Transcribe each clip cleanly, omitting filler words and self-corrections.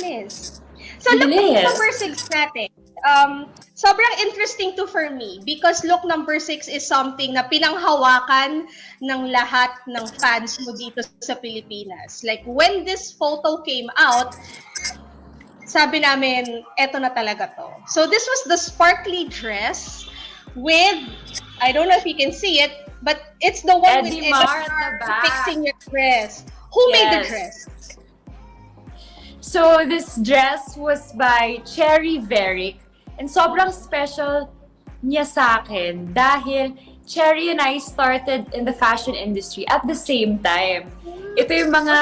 bilis. So look number 6 natin. Sobrang interesting to for me because look number 6 is something na pinanghawakan ng lahat ng fans mo dito sa Pilipinas. Like when this photo came out, sabi namin, eto na talaga to. So this was the sparkly dress with, I don't know if you can see it, but it's the one with Eddie Mar at the back. Fixing your dress. Who made the dress? So this dress was by Cherry Verick. And sobrang special niya sa akin dahil Cherry and I started in the fashion industry at the same time. Ito yung mga,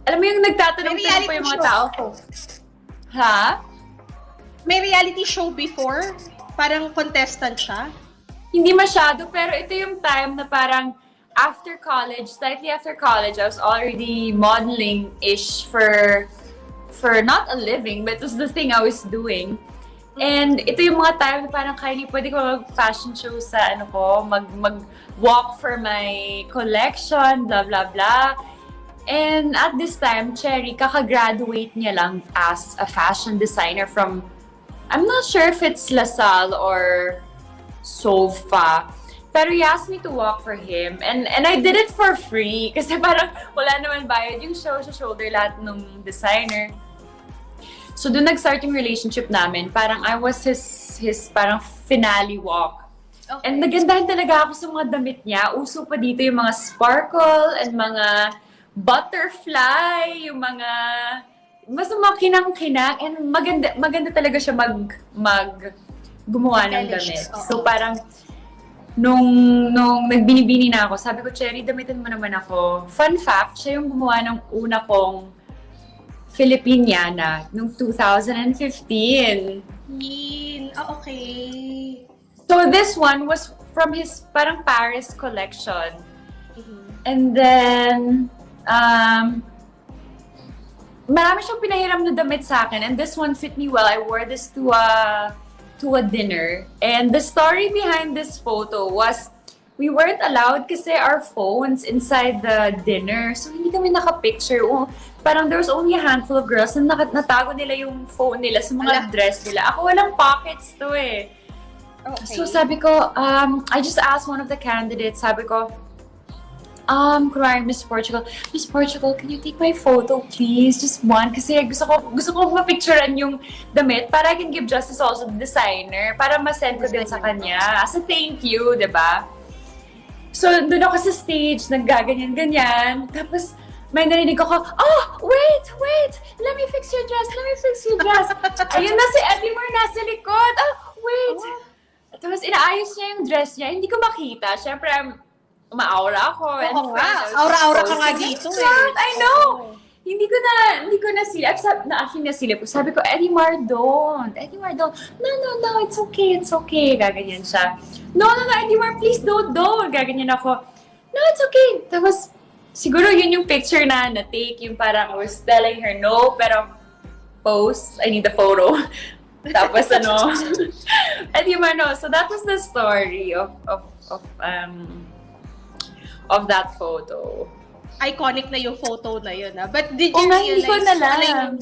alam mo yung nagtatanong-tanong pa yung mga tao. Ha? May reality show before? Parang contestant siya? Hindi masyado, pero ito yung time na parang after college, slightly after college, I was already modeling-ish for not a living, but it was the thing I was doing. And ito yung mga time na parang, Kylie, pwede ko mag-fashion show sa mag-walk for my collection, blah, blah, blah. And at this time, Cherry, kaka-graduate niya lang as a fashion designer from, I'm not sure if it's LaSalle or Sofa. Pero he asked me to walk for him. And I did it for free. Kasi parang wala naman bayad yung show sa shoulder lahat ng designer. So doon nag-start yung relationship namin. Parang I was his parang finale walk. Okay. And nagandahan talaga ako sa mga damit niya. Uso pa dito yung mga sparkle and mga butterfly, yung mga basta mga kinang-kinang. And maganda talaga siya gumawa ng damit. So parang nung nagbinibini na ako, sabi ko, Cherry, damitan mo naman ako. Fun fact, siya yung gumawa ng una kong Filipiniana noong 2015. Okay. So this one was from his parang Paris collection. And then, marami siyang pinahiram na damit sa akin. And this one fit me well. I wore this to a dinner. And the story behind this photo was we weren't allowed kasi our phones inside the dinner. So hindi kami nakapicture. Parang there was only a handful of girls na natago nila yung phone nila sa mga dress nila. Ako walang pockets to eh. Okay. So sabi ko, I just asked one of the candidates, sabi ko, kunwari, Miss Portugal, can you take my photo, please? Just one. Kasi gusto ko mapicturean yung damit para I can give justice also to the designer. Para ma-send ko din sa kanya. As a thank you, diba? So, doon ako sa stage, naggaganyan-ganyan. Tapos, may narinig ako, wait! Let me fix your dress. Ayun na si Eddie Mar nasa likod. Wait! Tapos, inaayos niya yung dress niya. Hindi ko makita. Siyempre, ma-aura ako. Oo nga. Aura-aura ka nga dito eh. I know! Hindi ko na silip. Actually nasilip ko. Sabi ko, Eddie Mar, don't. No, it's okay. Gaganyan siya. No, Eddie Mar, please don't. Gaganyan ako. No, it's okay. Tapos, siguro yun yung picture na take, yung parang I was telling her no, pero post, I need the photo. Tapos Eddie Mar, no. So that was the story of that photo. Iconic na yung photo na yun, ha? But did you realize ano yung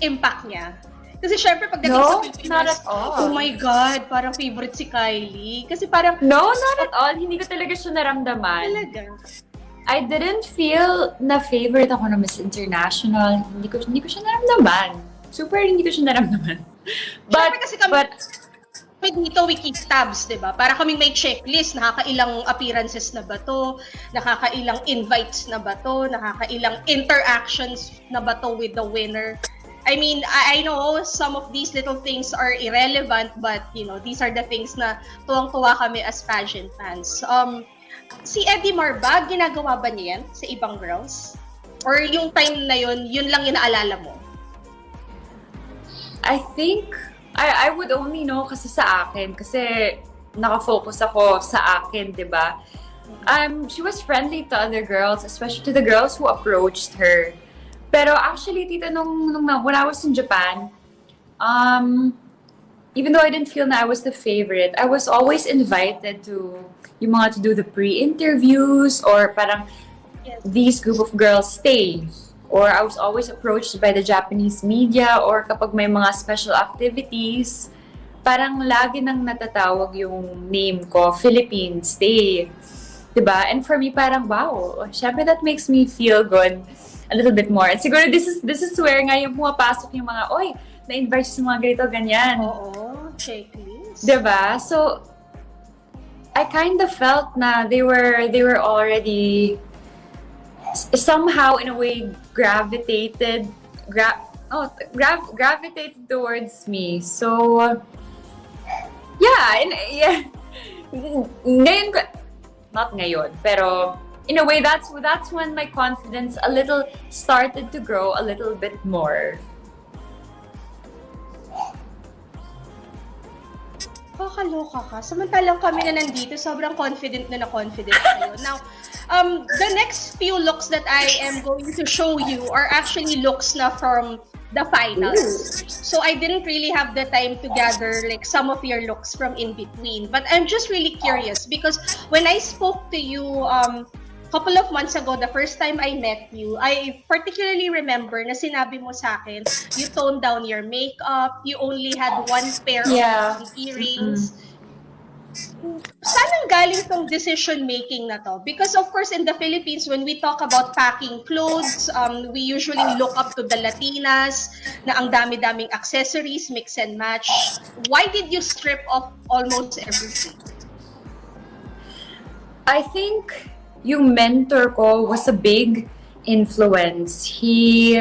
impact niya? Kasi syempre pagdating sa Pilipinas, not at all. Oh my God, parang favorite si Kylie. Kasi parang... No, not at all. Hindi ko talaga siya naramdaman. Talaga? I didn't feel na favorite ako na Miss International. Hindi ko siya naramdaman. Super hindi ko siya naramdaman. But dito we keep tabs, diba? Para kaming may checklist, nakakailang appearances na ba to, nakakailang invites na ba to, nakakailang interactions na ba to with the winner. I mean, I know some of these little things are irrelevant, but these are the things na tuwang-tuwa kami as pageant fans. Si Eddie Mar ba, ginagawa ba niya yan sa ibang girls? Or yung time na yun lang inaalala mo? I think I would only know kasi sa akin, kasi nakafocus ako sa akin, diba? She was friendly to other girls, especially to the girls who approached her. Pero actually, tita, when I was in Japan, even though I didn't feel na I was the favorite, I was always invited to do the pre-interviews or parang these group of girls stay. or I was always approached by the Japanese media, or kapag may mga special activities, parang lagi nang natatawag yung name ko, Philippines Day. Diba? And for me, parang wow, syempre that makes me feel good a little bit more. And siguro this is where nga yung pumapasok yung mga, oy, na-invite sa mga ganito, ganyan. Oo, checklist. Diba? So, I kind of felt na they were already somehow in a way gravitated towards me. So, ngayon, not ngayon, pero in a way, that's when my confidence a little started to grow a little bit more. Kakaloka ka. Samantalang kami na nandito, sobrang confident kayo. Now, the next few looks that I am going to show you are actually looks na from the finals. So I didn't really have the time to gather like some of your looks from in between. But I'm just really curious because when I spoke to you couple of months ago, the first time I met you, I particularly remember na sinabi mo sa akin, you toned down your makeup, you only had one pair of earrings. Saan ang galing tong decision making na to? Because of course in the Philippines, when we talk about packing clothes, we usually look up to the Latinas na ang dami-daming accessories, mix and match. Why did you strip off almost everything? I think yung mentor ko was a big influence. He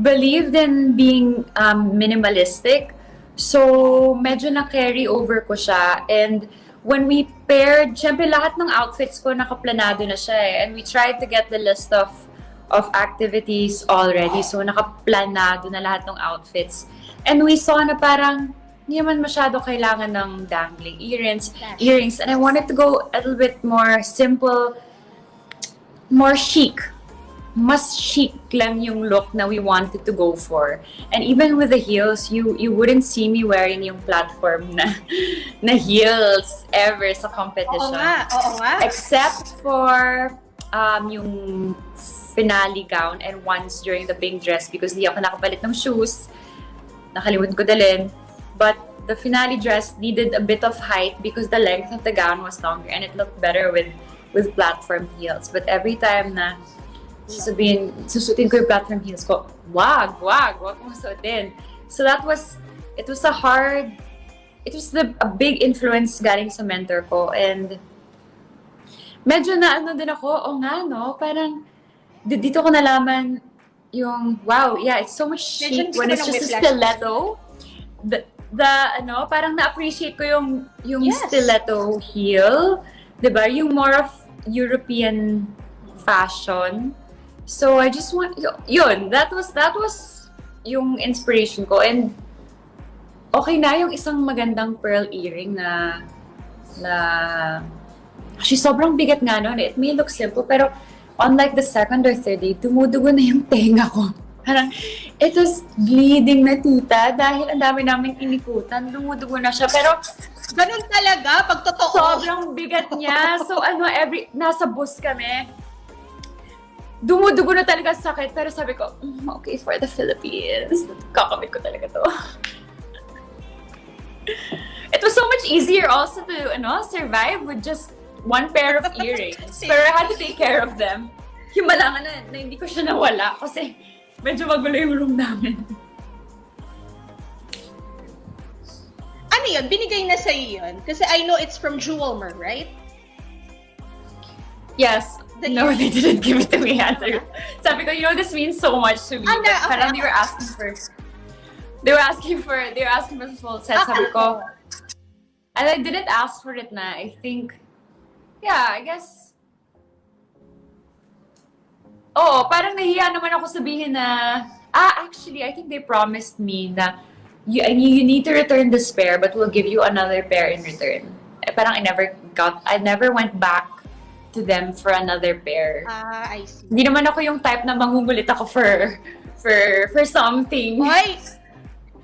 believed in being minimalistic. So, medyo na-carry over ko siya. And when we paired, syempre lahat ng outfits ko nakaplanado na siya eh. And we tried to get the list of activities already. So, nakaplanado na lahat ng outfits. And we saw na parang hindi naman masyado kailangan ng dangling earrings. And I wanted to go a little bit more simple, more chic. Mas chic lang yung look na we wanted to go for. And even with the heels, you wouldn't see me wearing yung platform na heels ever sa competition. Oo nga. Except for yung finale gown and once during the pink dress because di ako nakapalit ng shoes. Nakalimutan ko dalhin. But the finale dress needed a bit of height because the length of the gown was longer and it looked better with platform heels. But every time na susutin ko yung platform heels ko, wag mo suotin. So it was a big influence galing sa mentor ko and medyo na ano din ako, parang dito ko nalaman yung, wow, yeah, it's so much chic when it's just a stiletto. Parang na-appreciate ko yung stiletto heel, diba? Yung more of European fashion. So I just want, yun, that was yung inspiration ko. And okay na yung isang magandang pearl earring na actually sobrang bigat nga nun. It may look simple, pero on like the second or third day, dumudugo na yung tenga ko. Parang, it was bleeding na tita dahil ang dami naming inikutan. Dumudugo na siya. Pero, ganun talaga, pag totoo. Sobrang bigat niya. So, nasa bus kami. Dumudugo na talaga sakit. Pero sabi ko, okay, for the Philippines. Kakamit ko talaga to. It was so much easier also to, survive with just one pair of earrings. Pero I had to take care of them. Himalangan na hindi ko siya nawala kasi medyo magulo yung room namin. Ano yun? Binigay na sa'yo yun? Kasi I know it's from Jewelmer, right? Yes. No, they didn't give it to me. Sabi ko, this means so much to me. Parang they were asking for the full set. Sabi ko, and I didn't ask for it na. I think, I guess, parang nahiya naman ako sabihin na, actually, I think they promised me na you need to return this pair, but we'll give you another pair in return. Parang I never went back to them for another pair. I see. Hindi naman ako yung type na mangungulit ako for something. Hoy!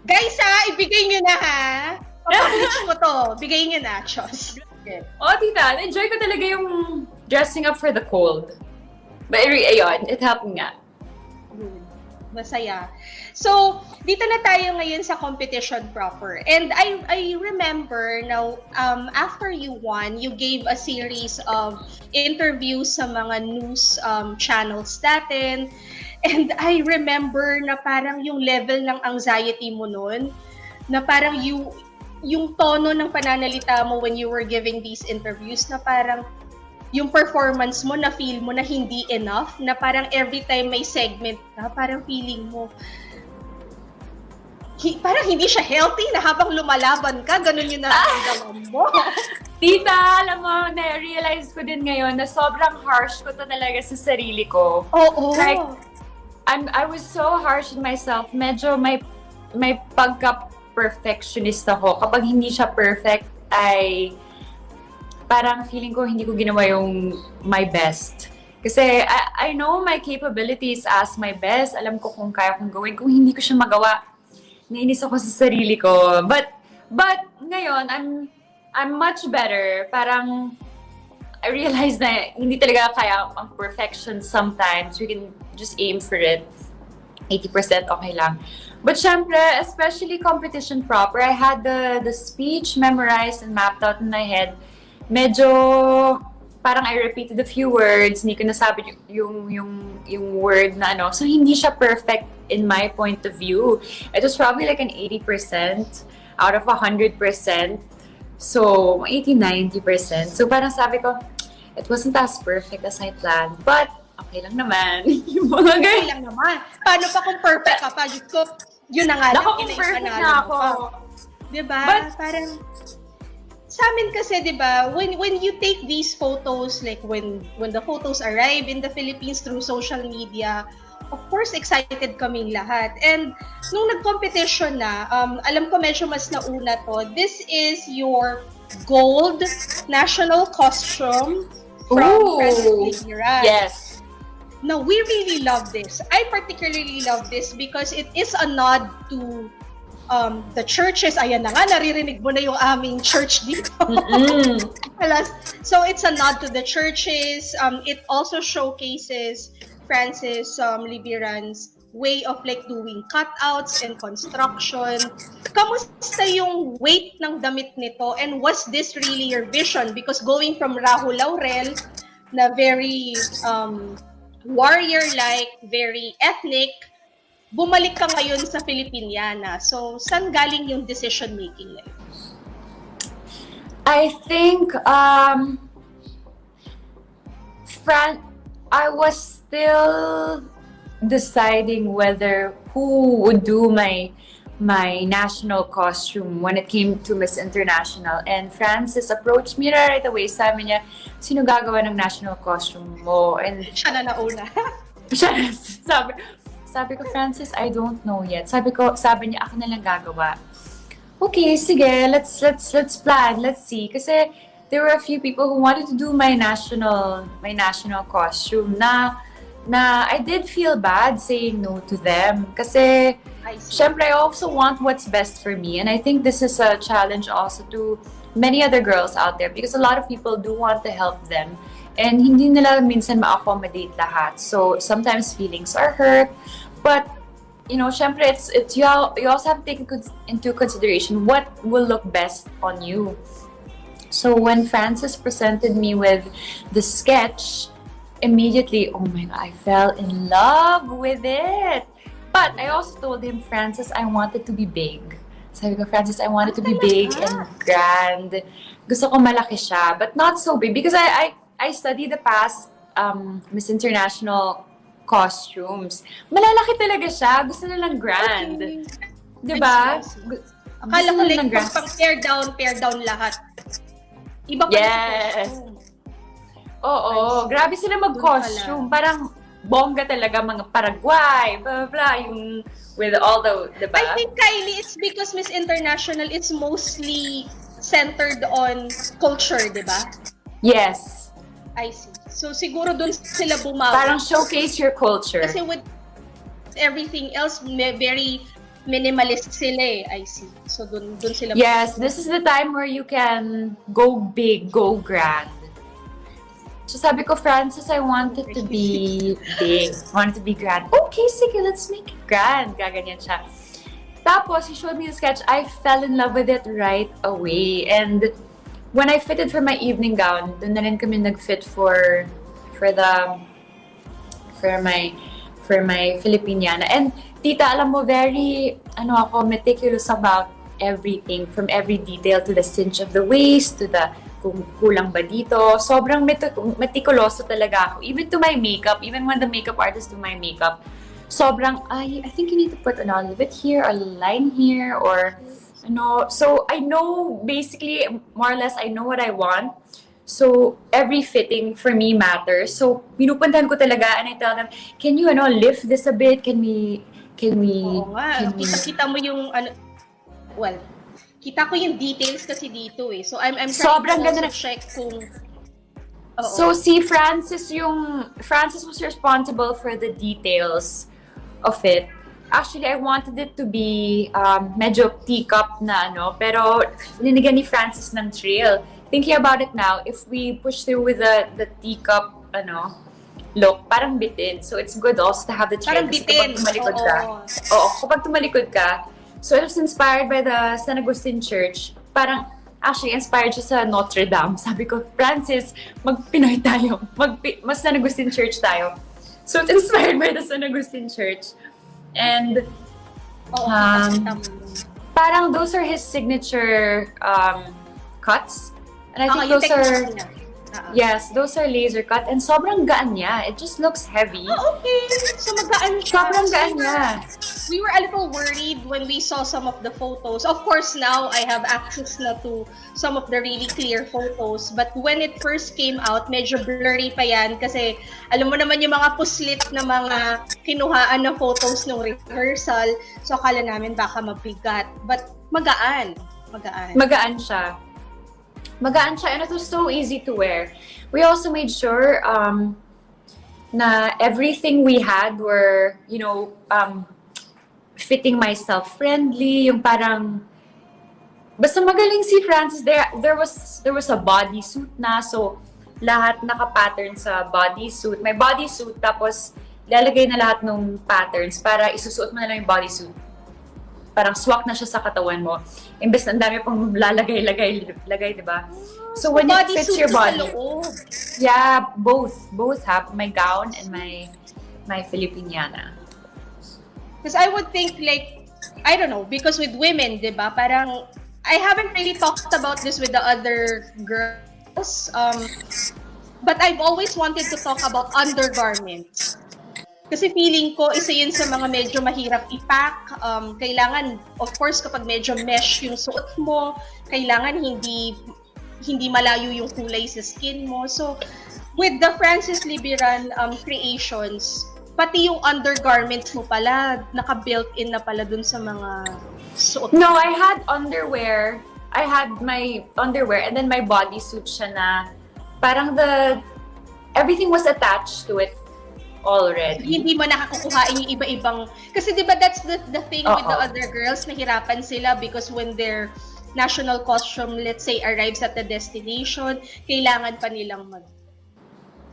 Guys ibigay nyo na ha! Papapulis ko to. Bigay nyo na, Chos. Tita, enjoy ko talaga yung dressing up for the cold. But ayun, it helped me nga. Masaya. So, dito na tayo ngayon sa competition proper. And I remember now, after you won, you gave a series of interviews sa mga news channels natin. And I remember na parang yung level ng anxiety mo nun, na parang yung tono ng pananalita mo when you were giving these interviews, na parang yung performance mo, na feel mo na hindi enough, na parang every time may segment ka, parang feeling mo, parang hindi siya healthy, na habang lumalaban ka, ganun yung nararamdaman mo. Tita, alam mo, na-realize ko din ngayon na sobrang harsh ko to talaga sa sarili ko. Oo. Like, I was so harsh on myself. Medyo may pagka-perfectionist ako. Kapag hindi siya perfect, ay parang feeling ko hindi ko ginawa yung my best. Kasi I know my capabilities as my best. Alam ko kung kaya kong gawin. Kung hindi ko siya magawa, nainis ako sa sarili ko. But ngayon, I'm much better. Parang I realized na hindi talaga kaya ang perfection sometimes. We can just aim for it. 80% okay lang. But syempre, especially competition proper, I had the speech memorized and mapped out in my head. Medyo parang I repeated a few words, hindi ko nasabi yung word na ano. So hindi siya perfect in my point of view. It was probably like an 80% out of 100%. So 80-90%. So parang sabi ko, it wasn't as perfect as I planned, but okay lang naman. Yung mga Okay lang naman. Paano pa kung perfect ka pa? Diyos ko, yun na nga lang. Kung perfect na ako. Diba? But, parang, sa amin kasi, diba, when you take these photos, like when the photos arrive in the Philippines through social media, of course, excited kaming lahat. And nung nag-competition na, alam ko medyo mas nauna to, this is your gold national costume from President Libiran. Yes. Now, we really love this. I particularly love this because it is a nod to the churches. Ayan na nga, naririnig mo na yung aming church dito. So, it's a nod to the churches. It also showcases Francis Libiran's way of like doing cutouts and construction. Kamusta yung weight ng damit nito, and was this really your vision? Because going from Rahul Laurel na very warrior-like, very ethnic, bumalik ka ngayon sa Filipiniana. So, saan galing yung decision-making na yun? I think I was still deciding whether who would do my national costume when it came to Miss International. And Francis approached me right away. Sabi niya, sino gagawa ng national costume mo? And Siya na nauna. sabi ko, Francis, I don't know yet. Sabi niya, ako na lang gagawa. Okay, sige, let's plan, let's see. Kasi there were a few people who wanted to do my national costume na I did feel bad saying no to them. Kasi syempre, I also want what's best for me. And I think this is a challenge also to many other girls out there because a lot of people do want to help them. And hindi nila minsan ma-accommodate lahat. So sometimes feelings are hurt. But, you know, syempre, you also have to take into consideration what will look best on you. So when Francis presented me with the sketch, immediately, oh my God, I fell in love with it. But I also told him, Francis, I want it to be big. Sabi ko, Francis, I want it to be big and grand. Gusto ko malaki siya, but not so big. Because I studied the past Miss International costumes. Malalaki talaga siya. Gusto nilang grand. Okay. Diba? Akala ko like pang pair down lahat. Iba pa yes. Oo, grabe sila mag-costume. Parang bongga talaga, mga Paraguay, blah, blah, blah, yung with all the, diba? I think, Kylie, it's because Miss International is mostly centered on culture, diba? Yes. I see. So, siguro dun sila bumawi. Parang showcase your culture. Kasi with everything else, very minimalist sila eh. I see. So, dun sila yes, this is the time where you can go big, go grand. So sabi ko, Francis, I want it to be big. I want it to be grand. Okay, sige, let's make it grand. Gaganyan siya. Tapos, he showed me the sketch. I fell in love with it right away. And when I fitted for my evening gown, dun na rin kami nag-fit for my Filipiniana. And tita, alam mo, very, meticulous about everything. From every detail to the cinch of the waist, to the kung kulang ba dito. Sobrang meticuloso talaga ako. Even to my makeup, even when the makeup artist do my makeup, sobrang, I think you need to put a little bit here, a line here, or, so I know, basically, more or less, I know what I want. So, every fitting for me matters. So, pinupuntahan ko talaga and I tell them, can you, lift this a bit? Can we... Oo nga. Kita mo yung, kita ko yung details kasi dito eh. So, I'm trying to also check kung... So, si Francis was responsible for the details of it. Actually, I wanted it to be medyo teacup na pero linigyan ni Francis ng trail. Thinking about it now, if we push through with the teacup, look, parang bitin. So, it's good also to have the trail. Parang bitin. Kapag tumalikod ka, so it was inspired by the San Agustin Church. Parang, actually, inspired siya sa Notre Dame. Sabi ko, Francis, mag-Pinoy tayo. Mas San Agustin Church tayo. So it's inspired by the San Agustin Church. And, parang those are his signature cuts. And I think those are... Yes, those are laser cut and sobrang gaan niya. It just looks heavy. Okay. So magaan siya. Sobrang gaan niya. We were a little worried when we saw some of the photos. Of course, now I have access na to some of the really clear photos. But when it first came out, medyo blurry pa yan kasi alam mo naman yung mga puslit na mga kinuhaan na photos ng rehearsal. So akala namin baka mabigat. But magaan. Magaan siya. And it was so easy to wear. We also made sure na everything we had were, fitting myself friendly. Yung parang, basta magaling si Francis. There was a bodysuit na, so lahat naka-pattern sa bodysuit. May bodysuit, tapos lalagay na lahat ng patterns para isusuot mo na lang yung bodysuit. Parang swak na siya sa katawan mo. Imbes na ang dami pang lagay, diba? So when it fits your body. Yeah, both have my gown and my Filipiniana. Because I would think I don't know, because with women, diba, parang I haven't really talked about this with the other girls. But I've always wanted to talk about undergarments. Kasi feeling ko, isa yun sa mga medyo mahirap i-pack. Kailangan, of course, kapag medyo mesh yung suot mo, kailangan hindi malayo yung kulay sa skin mo. So, with the Francis Libiran creations, pati yung undergarments mo pala, naka-built-in na pala dun sa mga suot. No, I had underwear. I had my underwear and then my bodysuit siya na parang everything was attached to it already. Hindi mo nakakukuhain yung iba-ibang... Kasi diba that's the thing with the other girls, nahirapan sila because when their national costume, let's say, arrives at the destination, kailangan pa nilang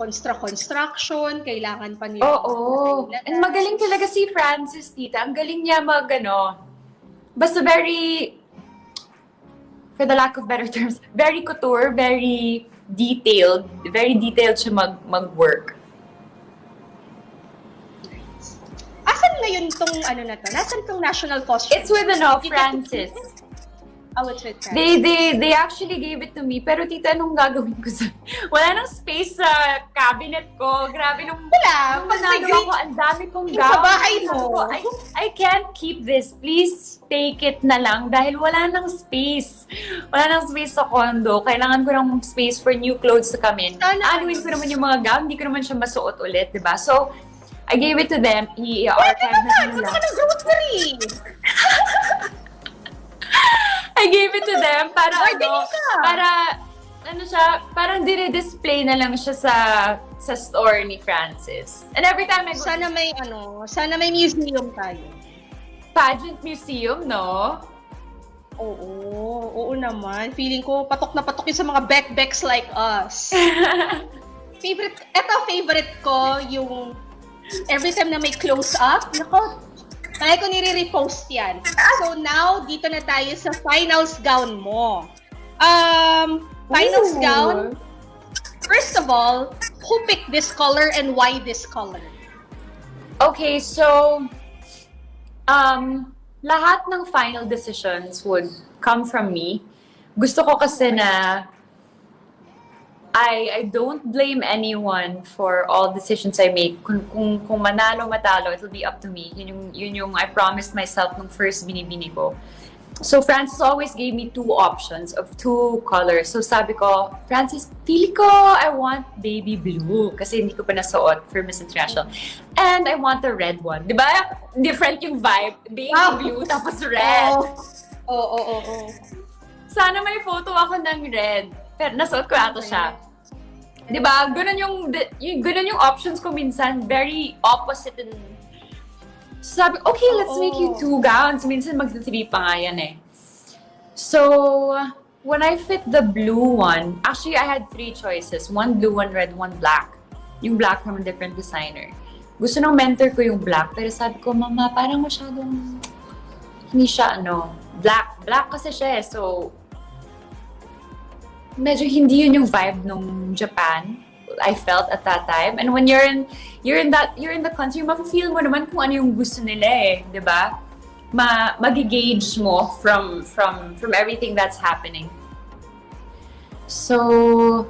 construction, kailangan pa nilang... And magaling talaga si Francis, tita. Ang galing niya basta very, for the lack of better terms, very couture, very detailed siya mag-work. Asan na yun tong na to? Nasaan tong national costume? It's with Francis. Oh, it's with Francis. They actually gave it to me, pero tita, anong gagawin ko sa... Wala nang space sa cabinet ko. Grabe nung... Wala. Nung ko, ang dami kong gown. Sa bahay mo. I can't keep this. Please take it na lang dahil wala nang space. Wala nang space sa condo. Kailangan ko ng space for new clothes to come in. Anuin ko naman yung mga gown. Hindi ko naman siya masuot ulit, diba? So, I gave it to them. I-archive na nila. Punta ka ng grocery! I gave it to them para parang dire-display na lang siya sa store ni Francis. And every time I go... Sana may museum tayo. Pageant museum, no? Oo naman. Feeling ko patok na patok yun sa mga Beck-Becks like us. favorite ko yung every time na may close-up, nako, kaya ko nire-repost yan. So now, dito na tayo sa finals gown mo. Finals gown, first of all, who picked this color and why this color? Okay, so lahat ng final decisions would come from me. Gusto ko kasi na I don't blame anyone for all decisions I make. Kung manalo, matalo, it'll be up to me. Yun yung I promised myself nung first binibini ko. So Francis always gave me 2 options of 2 colors. So sabi ko, Francis, pili ko, I want baby blue. Kasi hindi ko pa nasuot for Miss International. And I want the red one. Di ba? Different yung vibe. Baby blue, tapos red. Oo. Sana may photo ako ng red. Pero nasuot ko ato siya. Di ba? Ganun yung options ko minsan. Very opposite and sabi, okay, let's make you 2 gowns. Minsan magta-3 pa nga yan eh. So, when I fit the blue one, actually I had 3 choices. 1 blue, 1 red, 1 black. Yung black from a different designer. Gusto ng mentor ko yung black, pero sabi ko, Mama, parang masyadong hindi siya black. Black kasi siya eh, so medyo hindi yun yung vibe nung Japan. I felt at that time. And when you're in the country, mafe-feel mo naman kung ano yung gusto nila eh, 'di ba? Magi-gauge mo from everything that's happening. So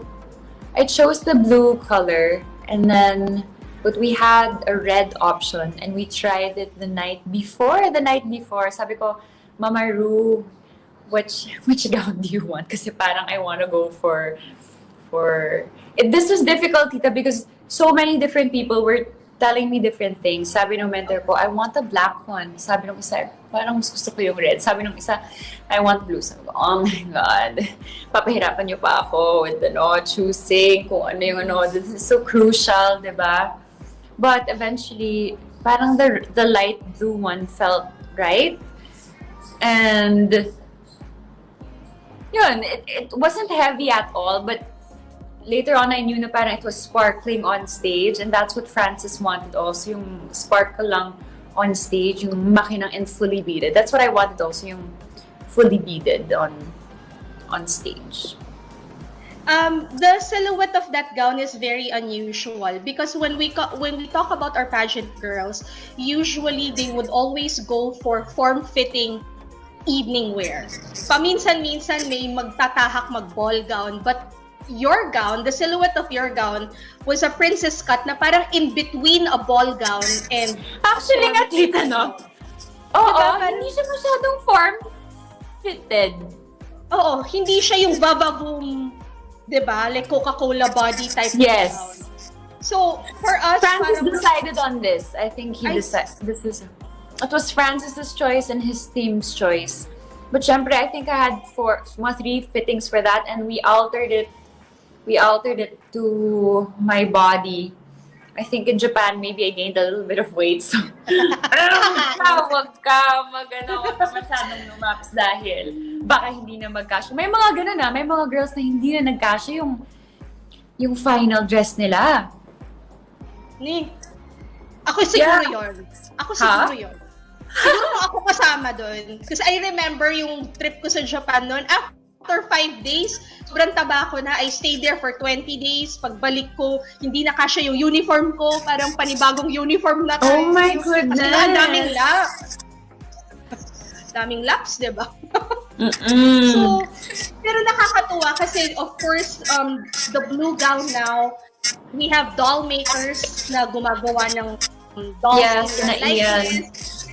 I chose the blue color, and then but we had a red option and we tried it the night before. Sabi ko, Mama Ru, which gown do you want? Kasi parang I want to go for this was difficult, tita, because so many different people were telling me different things. Sabi ng mentor ko, I want a black one. Sabi ng isa, parang mas gusto ko yung red. Sabi ng isa, I want blue. Sabi ko, oh my God, papahirapan niyo pa ako with choosing kung ano yung this is so crucial, diba? But eventually, parang the light blue one felt right. And yun, it wasn't heavy at all, but later on, I knew na parang it was sparkling on stage, and that's what Francis wanted also, yung sparkle lang on stage, yung makinang and fully beaded. That's what I wanted also, yung fully beaded on stage. The silhouette of that gown is very unusual because when we talk about our pageant girls, usually they would always go for form-fitting evening wear. Paminsan-minsan may magtatahak mag-ball gown, but your gown, the silhouette of your gown was a princess cut na parang in between a ball gown and actually nga, tita, no? Oo, diba, hindi siya masyadong form-fitted. Oo, hindi siya yung Baba-Boom, diba? Like Coca-Cola body type yes. Gown. So, for us, Francis decided on this. I think he decided. It was Francis's choice and his team's choice. But syempre, I think I had 3 fittings for that, and we altered it to my body. I think in Japan, maybe I gained a little bit of weight. So, wag ka masyadong lumaps dahil baka hindi na magkasya. May mga ganun may mga girls na hindi na nagkasya yung final dress nila. Ako siguro yun. Siguro ako kasama doon. Kasi I remember yung trip ko sa Japan noon. After 5 days, sobrang taba ko na. I stayed there for 20 days. Pagbalik ko, hindi na kasya yung uniform ko. Parang panibagong uniform na tayo. Oh my goodness! Kasi daming laps. Daming laps, diba? So, pero nakakatuwa kasi, of course, the blue gown now, we have doll makers na gumagawa ng dolls in their likeness.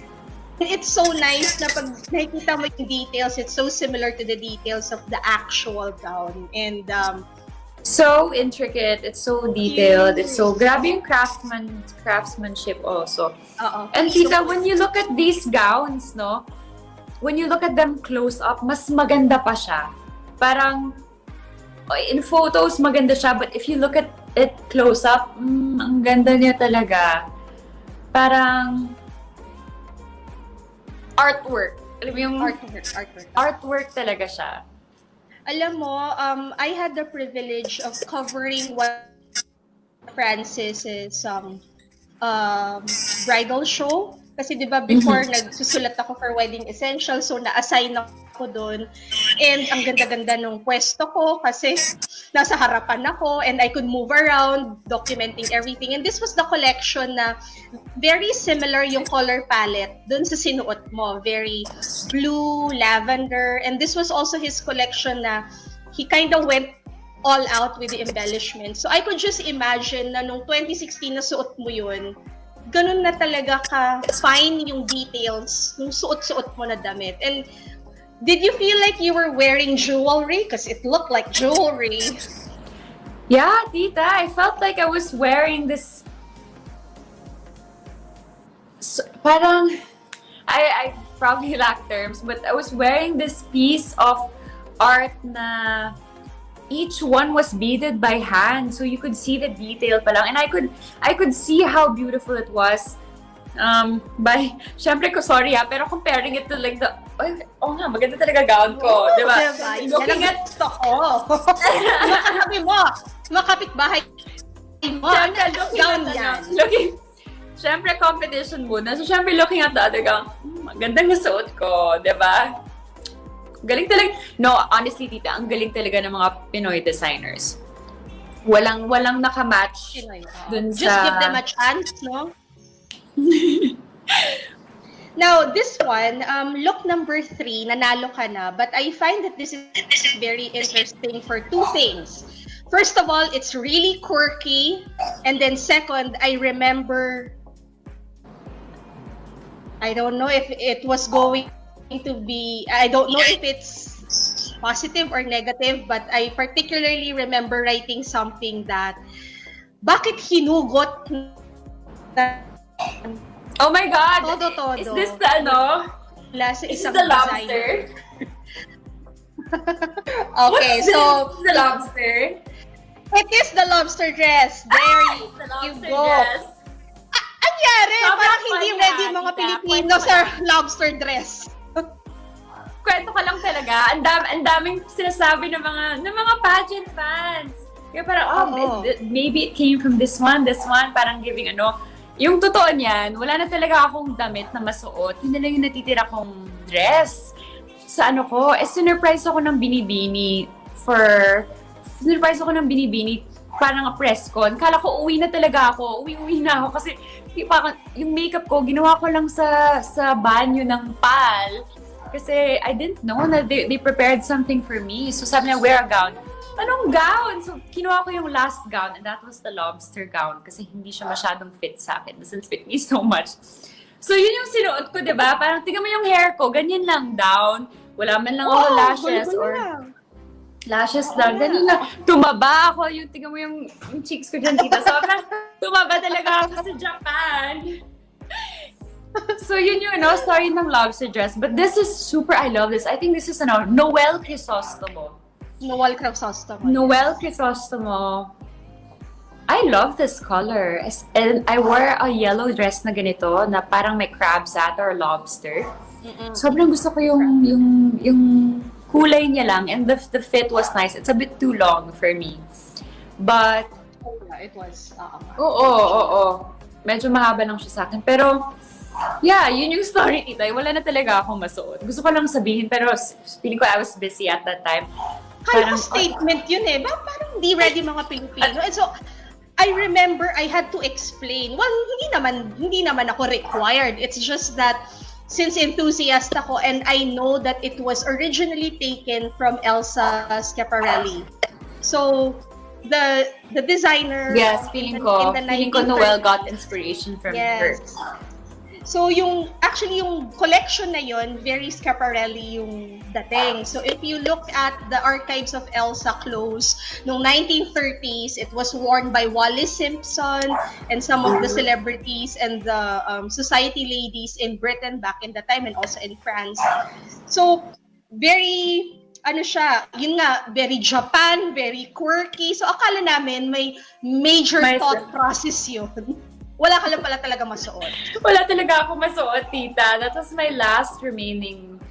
It's so nice na pag nakikita mo yung details, it's so similar to the details of the actual gown. And so intricate, it's so detailed, it's so grabe yung craftsmanship also. And tita, when you look at these gowns, no? When you look at them close up, mas maganda pa siya. Parang in photos maganda siya, but if you look at it close up, ang ganda niya talaga. Parang artwork. Alam mo yung artwork talaga siya. Alam mo, I had the privilege of covering one Francis's bridal show. Kasi di ba before nagsusulat ako for Wedding Essentials, so na-assign ako doon. And ang ganda-ganda nung pwesto ko kasi nasa harapan ako and I could move around documenting everything. And this was the collection na very similar yung color palette doon sa sinuot mo. Very blue, lavender. And this was also his collection na he kind of went all out with the embellishment. So I could just imagine na nung 2016 na suot mo yun, ganun na talaga ka-fine yung details nung suot-suot mo na damit. And did you feel like you were wearing jewelry? Because it looked like jewelry. Yeah, tita, I felt like I was wearing this... parang... I probably lack terms, but I was wearing this piece of art na each one was beaded by hand, so you could see the detail pa lang. And I could see how beautiful it was. Syempre ko sorry pero comparing it to like the, nga, maganda talaga gown ko, di ba? Looking at ko. Makapit bahay mo. Gown yan. Syempre competition muna. So syempre looking at the other gown, magandang nasuot ko, di ba? Galing talaga. No, honestly, tita, ang galing talaga ng mga Pinoy designers. Walang nakamatch dun sa... Just give them a chance, no? Now, this one, look number 3, nanalo ka na. But I find that this is very interesting for two things. First of all, it's really quirky. And then second, I remember... I don't know if it was going to be, I don't know if it's positive or negative, but I particularly remember writing something that, bakit hinugot na, oh my God! Todo. Is this the Is this the lobster? Okay, so the lobster. It is the lobster dress. There you go. Dress. Anyari, parang hindi ready mga Pilipino sa lobster dress. Kwento ka lang talaga. Ang daming sinasabi ng mga pageant fans. Kaya parang, maybe it came from this one, parang giving Yung totoo niyan, wala na talaga akong damit na masuot. Yun na lang yung natitira kong dress. Sa sinurprise ako ng binibini parang press con. Kala ko uwi na talaga ako. Uwi na ako kasi yung makeup ko, ginawa ko lang sa banyo ng PAL. Kasi I didn't know na they prepared something for me. So sabi niya, wear a gown. Anong gown? So kinuha ko yung last gown and that was the lobster gown kasi hindi siya masyadong fit sa akin. It doesn't fit me so much. So yun yung sinuot ko, diba? Parang tingnan mo yung hair ko, ganyan lang down. Wala man lang ako lashes or... Lashes lang. Ganun lang. Tumaba ako. Tingnan mo yung cheeks ko dyan, tita. Sobrang tumaba talaga ako sa Japan. So yun yung story ng lobster dress. But this is super, I love this. I think this is Noel Crisostomo. Noel Crisostomo. Noel Crisostomo. I love this color. And I wore a yellow dress na ganito na parang may crabs at or lobster. Sobrang gusto ko yung kulay niya lang and the fit was nice. It's a bit too long for me. But it was Oo. Medyo mahaba lang siya sa akin. Pero yeah, yun yung story, tita. Wala na talaga akong masuot. Gusto ko lang sabihin, pero feeling ko I was busy at that time. Kaya statement yun parang hindi ready mga Pilipino. And so, I remember I had to explain. Well, hindi naman ako required. It's just that since enthusiast ako and I know that it was originally taken from Elsa Schiaparelli. So, the designer... Yes, feeling ko Noel got inspiration from her. So, yung collection na yun, very Schiaparelli yung dating. So, if you look at the archives of Elsa clothes, noong 1930s, it was worn by Wallis Simpson and some of the celebrities and the society ladies in Britain back in the time and also in France. So, very, very Japan, very quirky. So, akala namin may major thought process yun. Wala ka lang pala talaga masuot. Wala talaga ako masuot, tita. That was my last remaining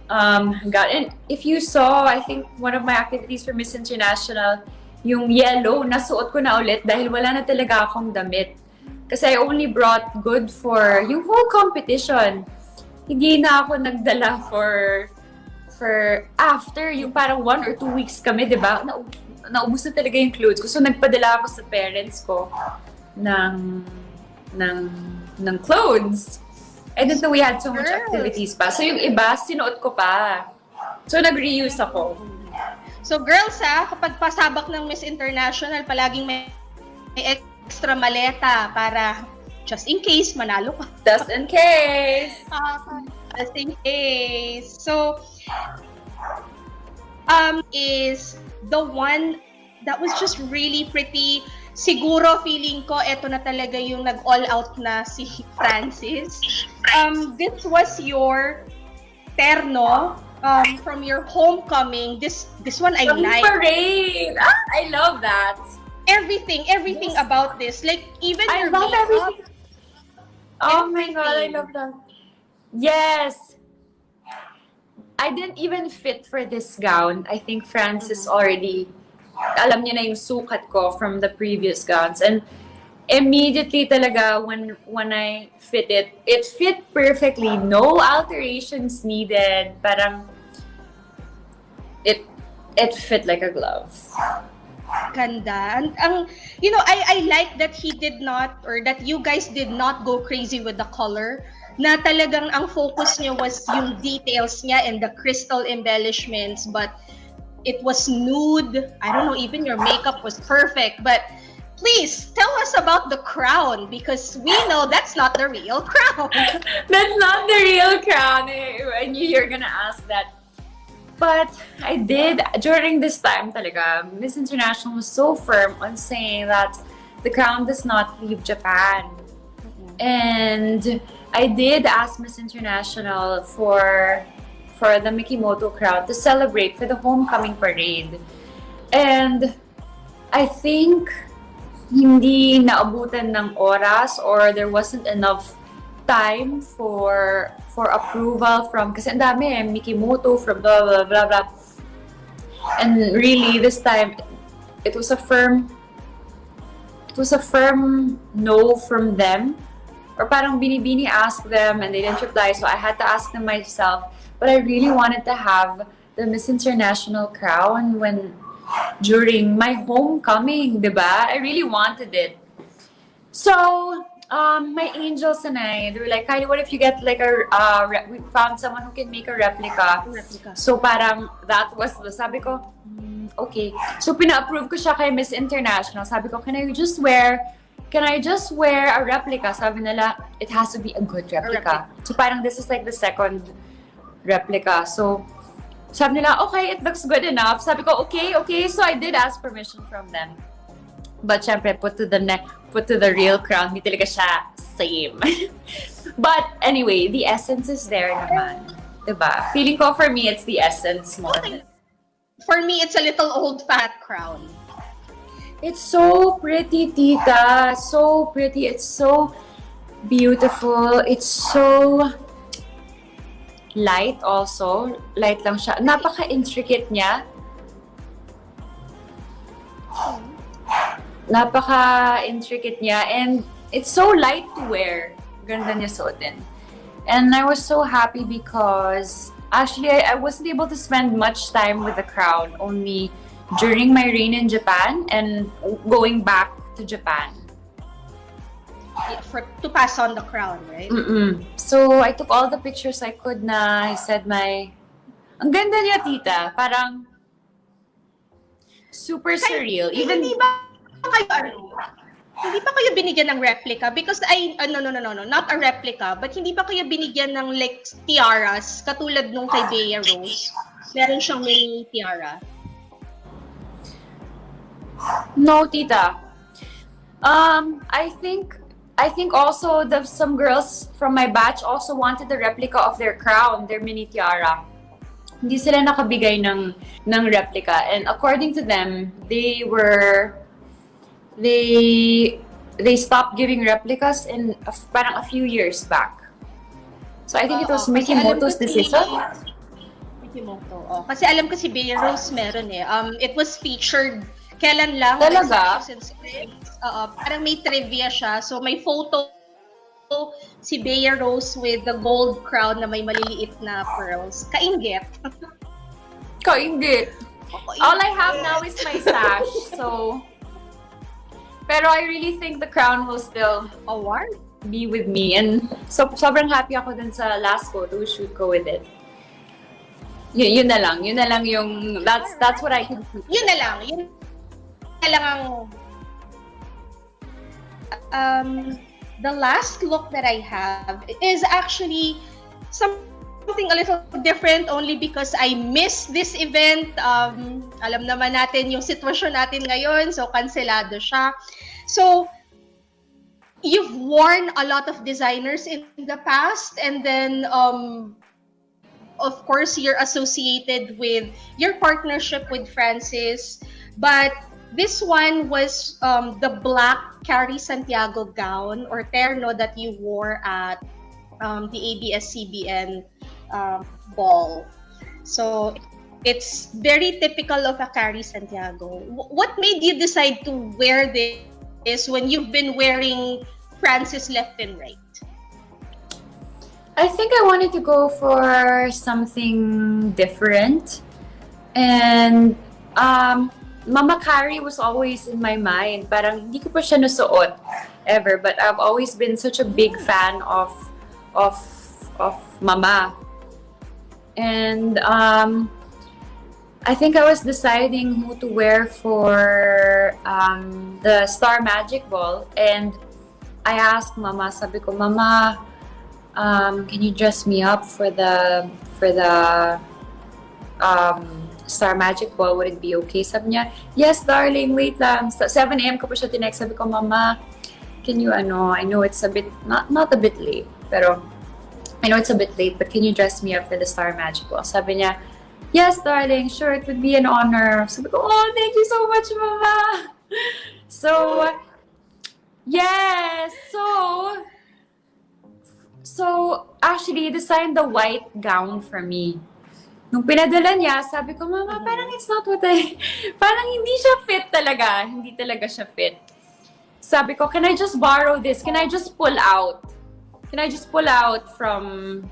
gown. And if you saw, I think one of my activities for Miss International yung yellow, nasuot ko na ulit dahil wala na talaga akong damit. Kasi I only brought good for yung whole competition. Hindi na ako nagdala for after, yung parang 1 or 2 weeks kami, di ba? Naubos na talaga yung clothes ko. So, nagpadala ako sa parents ko ng clothes. And then we had so much activities pa. So, yung iba, sinuot ko pa. So, nag-reuse ako. So, girls kapag pasabak ng Miss International, palaging may extra maleta para just in case manalo ka. Just in case. Just in case. So, is the one that was just really pretty. Siguro feeling ko eto na talaga yung nag-all out na si Francis. This was your terno from your homecoming. This one I like. Parade. I love that. Everything yes. About this, like even I your love makeup, everything. Oh my god, I love that. Yes. I didn't even fit for this gown. I think Francis already, alam niya na yung sukat ko from the previous gowns. And immediately talaga, when I fit it, it fit perfectly. No alterations needed. Parang, it fit like a glove. Ganda. And I like that he did not, or that you guys did not go crazy with the color. Na talagang ang focus niya was yung details niya and the crystal embellishments, but it was nude. I don't know, even your makeup was perfect. But please tell us about the crown, because we know that's not the real crown. That's not the real crown. I knew you were gonna ask that. But I did, during this time talaga, Miss International was so firm on saying that the crown does not leave Japan. And I did ask Miss International for the Mikimoto crown to celebrate for the homecoming parade. And I think hindi naabutan ng oras, or there wasn't enough time for approval from, kasi ang dami Mikimoto from blah blah blah blah. And really this time it was a firm no from them. Or parang binibini asked them and they didn't reply, so I had to ask them myself. But I really wanted to have the Miss International crown during my homecoming, diba? I really wanted it. So, my angels and I, they were like, Kylie, what if you get like we found someone who can make a replica. So parang that was sabi ko, okay. So pina-approve ko siya kay Miss International. Sabi ko, can I just wear a replica? Sabi nila, it has to be a good replica. So parang this is like the second replica. So sabi nila, okay, it looks good enough. Sabi ko, okay. So I did ask permission from them. But syempre, put to the real crown, hindi talaga siya same. But anyway, the essence is there naman. Diba? Feeling ko for me, it's the essence more. For me, it's a little old fat crown. It's so pretty, tita. So pretty. It's so beautiful. It's so light also. Light lang siya. Napaka-intricate niya. Napaka-intricate niya. And it's so light to wear. Ganda niya suotin. And I was so happy because actually I wasn't able to spend much time with the crown. Only during my reign in Japan and going back to Japan. To pass on the crown, right? So, I took all the pictures I could na. I said ang ganda niya, tita. Parang super surreal. Even hindi ba kayo binigyan ng replica? Because no, not a replica, but hindi ba kayo binigyan ng like tiaras katulad nung kay Bea Rose? Meron siyang mini tiara. No, tita. I think also some girls from my batch also wanted the replica of their crown, their mini tiara. Hindi sila nakabigay ng replica, and according to them, they stopped giving replicas in parang a few years back. So I think it was Mikimoto's decision. Mikimoto. Kasi alam ko si Bea Rose meron eh. It was featured Kailan lang? Talaga? Since parang may trivia siya. So may photo si Bea Rose with the gold crown na may maliliit na pearls. Kainggit. Kainggit. All I have now is my sash. So, pero I really think the crown will still be with me. And so, sobrang happy ako dun sa last photo shoot ko with it. Yun na lang yung, that's what I can do. Yun na lang ang the last look that I have is actually something a little different only because I missed this event. Alam naman natin yung sitwasyon natin ngayon, so kanselado siya. So, you've worn a lot of designers in the past, and then of course, you're associated with your partnership with Francis, but this one was the black Carrie Santiago gown or terno that you wore at the ABS-CBN ball. So it's very typical of a Carrie Santiago. What made you decide to wear this when you've been wearing Francis left and right? I think I wanted to go for something different. And Mama Carrie was always in my mind. Parang hindi ko pa siya nasuot ever, but I've always been such a big fan of Mama. And I think I was deciding who to wear for the Star Magic Ball, and I asked Mama, sabi ko, Mama, can you dress me up for the Star Magic Ball? Would it be okay? Sabi niya, yes, darling, wait lang. 7 a.m. ko pa siya tinext. Sabi ko, Mama, can you, I know it's a bit, not a bit late, pero I know it's a bit late, but can you dress me up for the Star Magic Ball? Sabi niya, yes, darling, sure, it would be an honor. Sabi ko, oh, thank you so much, Mama. So, yes, so actually, he designed the white gown for me. Nung pinadala niya, sabi ko, Mama, parang it's not what parang hindi siya fit talaga. Hindi talaga siya fit. Sabi ko, can I just borrow this? Can I just pull out? Can I just pull out from...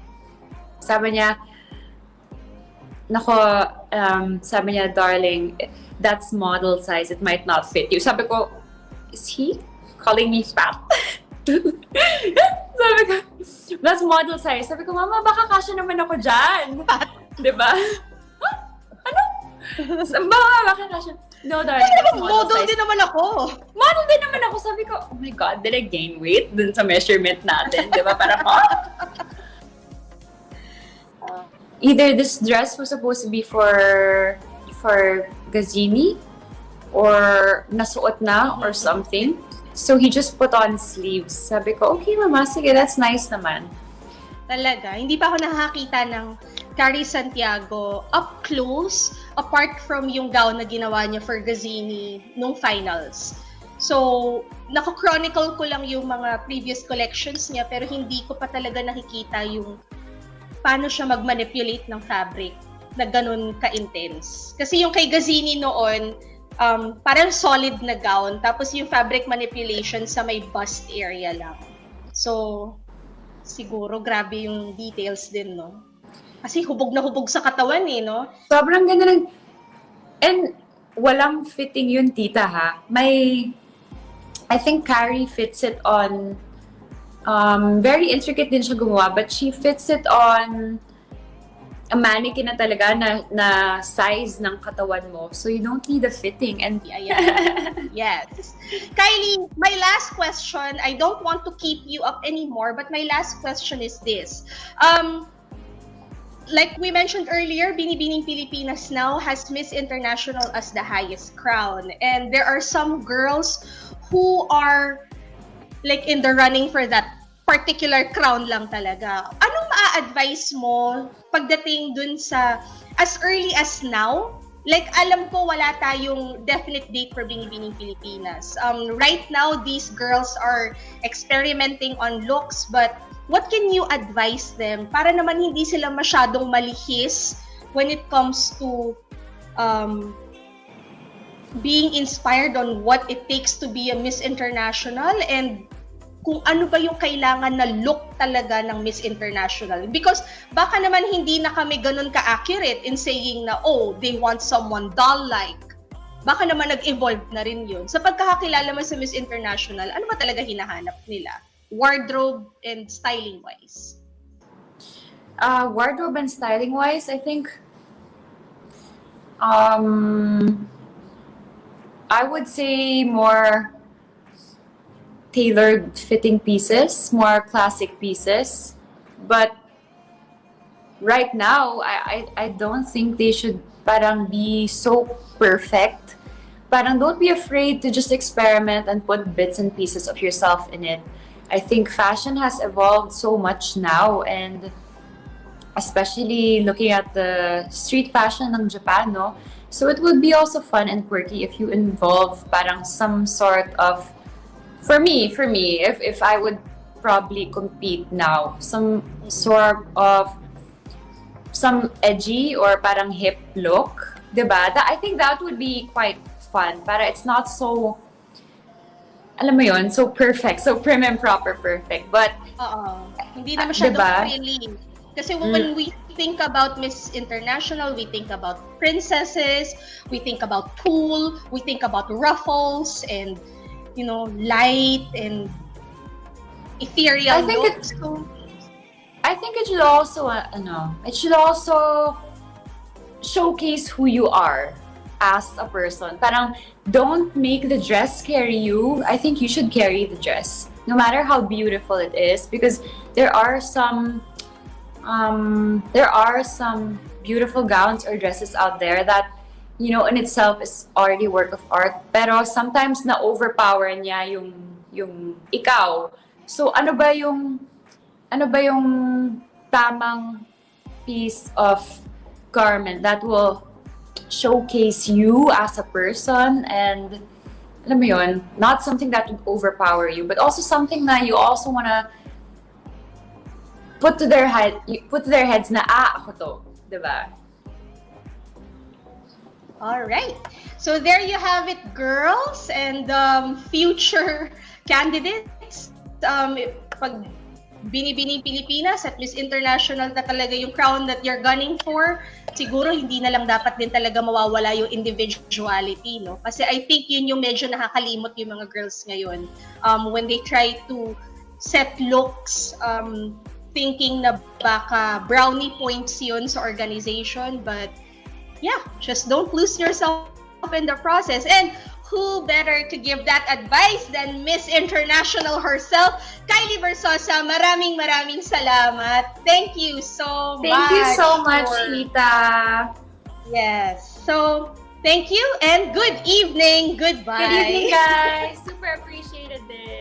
Sabi niya, sabi niya, darling, that's model size. It might not fit you. Sabi ko, is he calling me fat? Sabi ko, that's model size. Sabi ko, Mama, baka kasya naman ako dyan. Diba? Ano? Baka kasya. No, darling, that's model size. Din naman ako. Model din naman ako. Sabi ko, oh my God, did I gain weight dun sa measurement natin? Diba? Parang, either this dress was supposed to be for Gazzini or nasuot na or something. So he just put on sleeves. Sabi ko, okay, Mama, sige, that's nice naman. Talaga, hindi pa ako nakakita ng Carrie Santiago up close, apart from yung gown na ginawa niya for Gazzini nung finals. So, naka-chronicle ko lang yung mga previous collections niya, pero hindi ko pa talaga nakikita yung paano siya mag-manipulate ng fabric na ganun ka-intense. Kasi yung kay Gazzini noon, parang solid na gown, tapos yung fabric manipulation sa may bust area lang. So, siguro grabe yung details din, no? Kasi hubog na hubog sa katawan no? Sobrang ganda ng... And walang fitting yun, tita, ha? I think Carrie fits it on... very intricate din siya gumawa, but she fits it on a mannequin na talaga na size ng katawan mo. So you don't need a fitting. And yes. Kylie, my last question, I don't want to keep you up anymore, but my last question is this. Like we mentioned earlier, Binibining Pilipinas now has Miss International as the highest crown. And there are some girls who are like in the running for that particular crown lang talaga. Anong maa-advise mo pagdating dun sa as early as now? Like, alam ko wala tayong definite date for Binibining Pilipinas. Right now, these girls are experimenting on looks, but what can you advise them para naman hindi sila masyadong malihis when it comes to being inspired on what it takes to be a Miss International and kung ano ba yung kailangan na look talaga ng Miss International. Because baka naman hindi na kami ganun ka-accurate in saying na, oh, they want someone doll-like. Baka naman nag-evolve na rin yun. Sa pagkakakilala mo sa Miss International, ano ba talaga hinahanap nila? Wardrobe and styling-wise. Wardrobe and styling-wise, I think I would say more tailored fitting pieces, more classic pieces. But right now, I don't think they should parang be so perfect. Parang don't be afraid to just experiment and put bits and pieces of yourself in it. I think fashion has evolved so much now, and especially looking at the street fashion ng Japan, no? So it would be also fun and quirky if you involve parang some sort of, for me, if I would probably compete now, some sort of some edgy or parang hip look, diba? I think that would be quite fun. Para it's not so, alam mo yun, so perfect, so prim and proper perfect. But, hindi na masyadong diba? frilly. Kasi when we think about Miss International, we think about princesses, we think about tulle, we think about ruffles, and, you know, light and ethereal I think looks. I think it should also, it should also showcase who you are as a person. Parang don't make the dress carry you. I think you should carry the dress, no matter how beautiful it is, because there are some beautiful gowns or dresses out there that, you know, in itself is already work of art. Pero sometimes na overpower niya yung ikaw. So ano ba yung tamang piece of garment that will showcase you as a person, and alam mo yun, not something that would overpower you, but also something that you also wanna put to their heads na ako to, diba? All right. So there you have it, girls and future candidates. Pag binibining Pilipinas at Miss International na talaga yung crown that you're gunning for, siguro hindi na lang dapat din talaga mawawala yung individuality, no? Kasi I think yun yung medyo nakakalimot yung mga girls ngayon. When they try to set looks, thinking na baka brownie points yun sa organization, but yeah, just don't lose yourself in the process. And who better to give that advice than Miss International herself, Kylie Verzosa. Maraming salamat. Thank you so much. Thank you so much, Lita. Yes. So, thank you and good evening. Goodbye. Good evening, guys. Super appreciated this.